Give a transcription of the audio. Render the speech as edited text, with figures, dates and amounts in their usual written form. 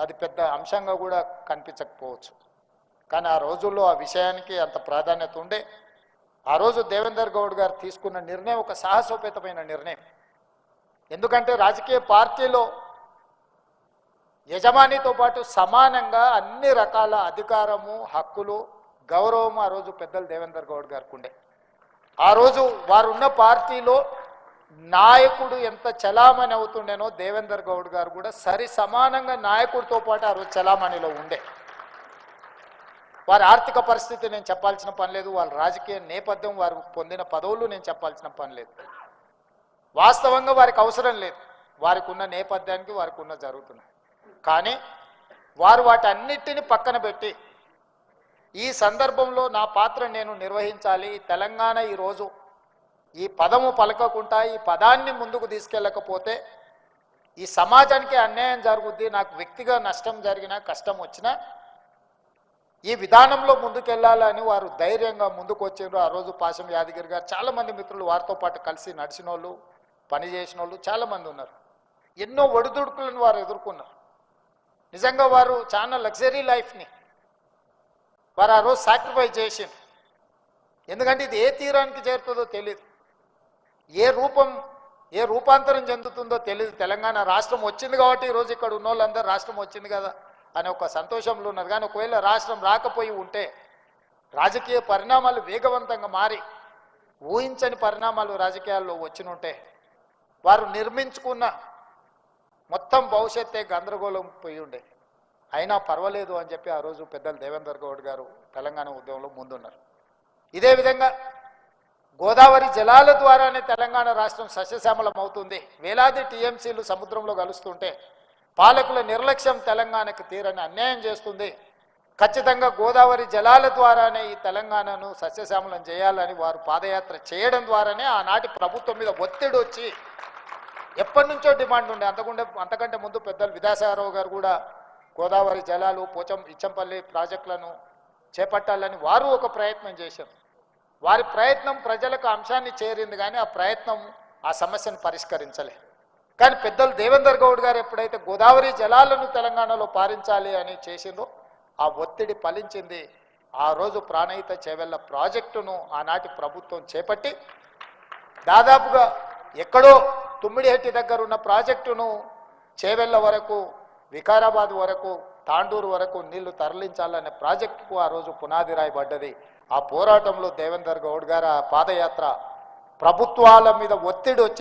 అది పెద్ద అంశంగా కూడా కనిపించకపోవచ్చు. కానీ ఆ రోజుల్లో ఆ విషయానికి అంత ప్రాధాన్యత ఉండే ఆ రోజు దేవేందర్ గౌడ్ గారు తీసుకున్న నిర్ణయం ఒక సాహసోపేతమైన నిర్ణయం. ఎందుకంటే రాజకీయ పార్టీలో యజమానితో పాటు సమానంగా అన్ని రకాల అధికారము, హక్కులు, గౌరవం ఆ రోజు పెద్దలు దేవేందర్ గౌడ్ గారికి ఉండే. ఆ రోజు వారు ఉన్న పార్టీలో నాయకుడు ఎంత చలామణి అవుతుండేనో దేవేందర్ గౌడ్ గారు కూడా సరి సమానంగా నాయకుడితో పాటు ఆ రోజు చలామణిలో ఉండే. వారి ఆర్థిక పరిస్థితి నేను చెప్పాల్సిన పని లేదు, వాళ్ళ రాజకీయ నేపథ్యం, వారు పొందిన పదవులు నేను చెప్పాల్సిన పని లేదు. వాస్తవంగా వారికి అవసరం లేదు, వారికి ఉన్న నేపథ్యానికి వారికి ఉన్న జరుగుతున్నాయి. కానీ వారు వాటన్నిటిని పక్కన పెట్టి ఈ సందర్భంలో నా పాత్ర నేను నిర్వహించాలి, తెలంగాణ ఈరోజు ఈ పదము పలకకుండా ఈ పదాన్ని ముందుకు తీసుకెళ్ళకపోతే ఈ సమాజానికి అన్యాయం జరుగుద్ది, నాకు వ్యక్తిగా నష్టం జరిగినా కష్టం వచ్చినా ఈ విధానంలో ముందుకెళ్ళాలని వారు ధైర్యంగా ముందుకు వచ్చారు. ఆ రోజు పాశం యాదగిరి గారు, చాలామంది మిత్రులు వారితో పాటు కలిసి నడిచిన వాళ్ళు, పనిచేసిన వాళ్ళు చాలామంది ఉన్నారు. ఎన్నో ఒడిదుడుకులను వారు ఎదుర్కొన్నారు. నిజంగా వారు చాలా లగ్జరీ లైఫ్ని వారు ఆ రోజు సాక్రిఫైస్ చేసింది. ఎందుకంటే ఇది ఏ తీరానికి చేరుతుందో తెలియదు, ఏ రూపాంతరం చెందుతుందో తెలియదు. తెలంగాణ రాష్ట్రం వచ్చింది కాబట్టి ఈరోజు ఇక్కడ ఉన్న వాళ్ళందరూ రాష్ట్రం వచ్చింది కదా అనే ఒక సంతోషంలో ఉన్నారు. కానీ ఒకవేళ రాష్ట్రం రాకపోయి ఉంటే రాజకీయ పరిణామాలు వేగవంతంగా మారి ఊహించని పరిణామాలు రాజకీయాల్లో వచ్చినుంటే వారు నిర్మించుకున్న మొత్తం భవిష్యత్తే గందరగోళం పోయి ఉండే. అయినా పర్వాలేదు అని చెప్పి ఆ రోజు పెద్దలు దేవేందర్ గౌడ్ గారు తెలంగాణ ఉద్యమంలో ముందున్నారు. ఇదే విధంగా గోదావరి జలాల ద్వారానే తెలంగాణ రాష్ట్రం సస్యశ్యామలం అవుతుంది. వేలాది టీఎంసీలు సముద్రంలో కలుస్తుంటే పాలకుల నిర్లక్ష్యం తెలంగాణకు తీరని అన్యాయం చేస్తుంది. ఖచ్చితంగా గోదావరి జలాల ద్వారానే ఈ తెలంగాణను సస్యశ్యామలం చేయాలని వారు పాదయాత్ర చేయడం ద్వారానే ఆనాటి ప్రభుత్వం మీద ఒత్తిడి వచ్చి ఎప్పటి నుంచో డిమాండ్ ఉండే. అంతకంటే ముందు పెద్దలు విద్యాసాగరరావు గారు కూడా గోదావరి జలాలు ఇచ్చంపల్లి ప్రాజెక్టులను చేపట్టాలని వారు ఒక ప్రయత్నం చేశారు. వారి ప్రయత్నం ప్రజలకు అంశాన్ని చేరింది, కానీ ఆ ప్రయత్నం ఆ సమస్యను పరిష్కరించలే. కానీ పెద్దలు దేవేందర్ గౌడ్ గారు ఎప్పుడైతే గోదావరి జలాలను తెలంగాణలో పారించాలి అని చేసిందో ఆ ఒత్తిడి ఫలించింది. ఆ రోజు ప్రాణహిత చేవెళ్ళ ప్రాజెక్టును ఆనాటి ప్రభుత్వం చేపట్టి దాదాపుగా ఎక్కడో తుమ్మిడిహెట్టి దగ్గర ఉన్న ప్రాజెక్టును చేవెళ్ళ వరకు, వికారాబాద్ వరకు, తాండూరు వరకు నీళ్లు తరలించాలనే ప్రాజెక్టుకు ఆ రోజు పునాది రాయబడ్డది. ఆ పోరాటంలో దేవేందర్ గౌడ్ గారు ఆ పాదయాత్ర ప్రభుత్వాల మీద ఒత్తిడి వచ్చి